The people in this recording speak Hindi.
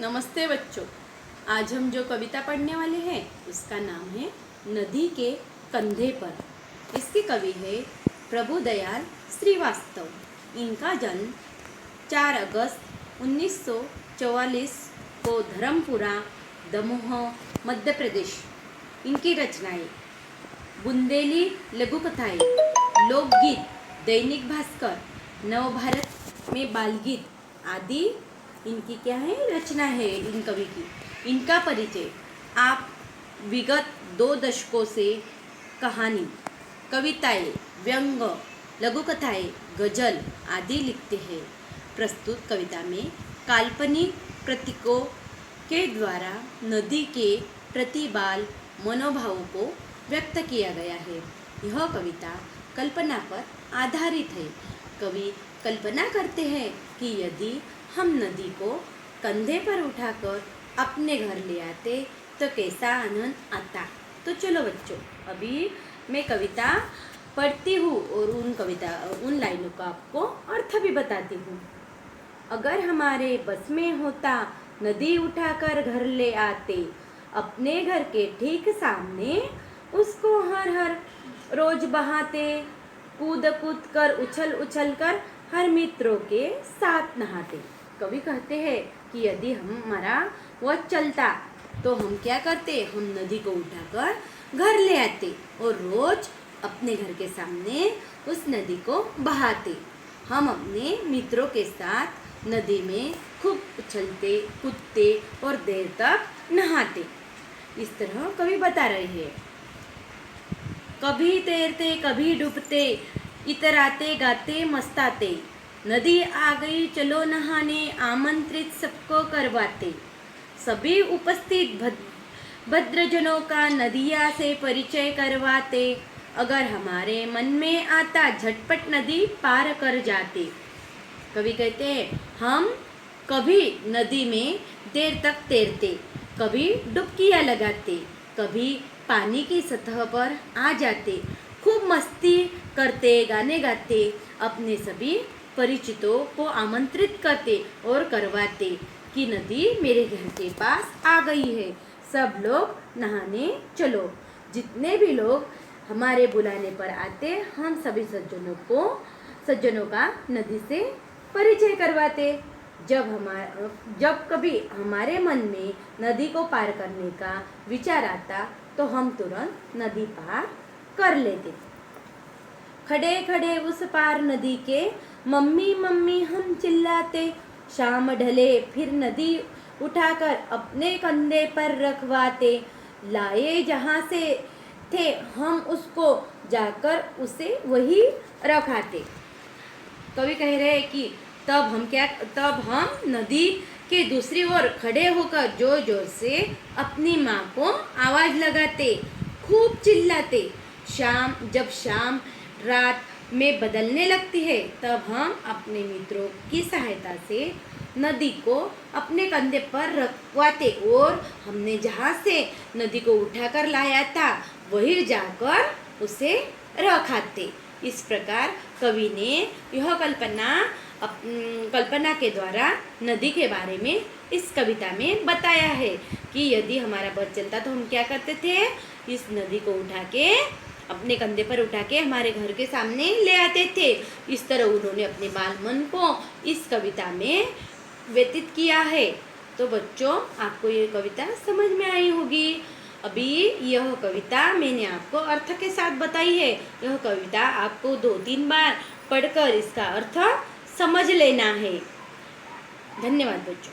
नमस्ते बच्चों। आज हम जो कविता पढ़ने वाले हैं उसका नाम है नदी के कंधे पर। इसके कवि है प्रभुदयाल श्रीवास्तव। इनका जन्म 4 अगस्त 1944 को धर्मपुरा, दमोह, मध्य प्रदेश। इनकी रचनाएं बुंदेली लघुकथाएं, लोकगीत, दैनिक भास्कर, नवभारत में बालगीत आदि इनकी क्या है रचना है इन कवि की। इनका परिचय आप विगत 2 दशकों से कहानी, कविताएं, व्यंग, लघुकथाएं, गजल आदि लिखते हैं। प्रस्तुत कविता में काल्पनिक प्रतीकों के द्वारा नदी के प्रतिबाल मनोभावों को व्यक्त किया गया है। यह कविता कल्पना पर आधारित है। कवि कल्पना करते हैं कि यदि हम नदी को कंधे पर उठाकर अपने घर ले आते तो कैसा आनंद आता। तो चलो बच्चों, अभी मैं कविता पढ़ती हूँ और उन लाइनों का आपको अर्थ भी बताती हूँ। अगर हमारे बस में होता नदी उठाकर घर ले आते, अपने घर के ठीक सामने उसको हर हर रोज बहाते, कूद कूद कर उछल उछल कर हर मित्रों के साथ नहाते। कवि कहते हैं कि यदि हमारा वह चलता तो हम क्या करते, हम नदी को उठाकर घर ले आते और रोज अपने घर के सामने उस नदी को बहाते। हम अपने मित्रों के साथ नदी में खूब उछलते कूदते और देर तक नहाते। इस तरह कवि बता रहे हैं। कभी तैरते कभी डूबते, इतराते गाते मस्ताते, नदी आ गई चलो नहाने, आमंत्रित सबको करवाते। सभी उपस्थित भद्रजनों का नदिया से परिचय करवाते। अगर हमारे मन में आता झटपट नदी पार कर जाते। कवि कहते हैं हम कभी नदी में देर तक तैरते, कभी डुबकियां लगाते, कभी पानी की सतह पर आ जाते, खूब मस्ती करते गाने गाते, अपने सभी परिचितों को आमंत्रित करते और करवाते कि नदी मेरे घर के पास आ गई है, सब लोग नहाने चलो। जितने भी लोग हमारे बुलाने पर आते, हम सभी सज्जनों का नदी से परिचय करवाते। जब कभी हमारे मन में नदी को पार करने का विचार आता तो हम तुरंत नदी पार कर लेते। खड़े खड़े उस पार नदी के मम्मी मम्मी हम चिल्लाते। शाम ढले फिर नदी उठाकर अपने कंधे पर रखवाते। लाए जहाँ से थे हम उसको जाकर उसे वही रखाते। कवि कह रहे हैं कि तब हम नदी के दूसरी ओर खड़े होकर जोर जोर से अपनी माँ को आवाज लगाते, खूब चिल्लाते। जब शाम रात में बदलने लगती है तब हम अपने मित्रों की सहायता से नदी को अपने कंधे पर रखवाते और हमने जहाँ से नदी को उठाकर लाया था वहीं जाकर उसे रखाते। इस प्रकार कवि ने यह कल्पना के द्वारा नदी के बारे में इस कविता में बताया है कि यदि हमारा बस चलता तो हम क्या करते थे, इस नदी को उठा के अपने कंधे पर उठा के हमारे घर के सामने ले आते थे। इस तरह उन्होंने अपने बाल मन को इस कविता में व्यतीत किया है। तो बच्चों, आपको ये कविता समझ में आई होगी। अभी यह कविता मैंने आपको अर्थ के साथ बताई है। यह कविता आपको 2-3 बार पढ़कर इसका अर्थ समझ लेना है। धन्यवाद बच्चों।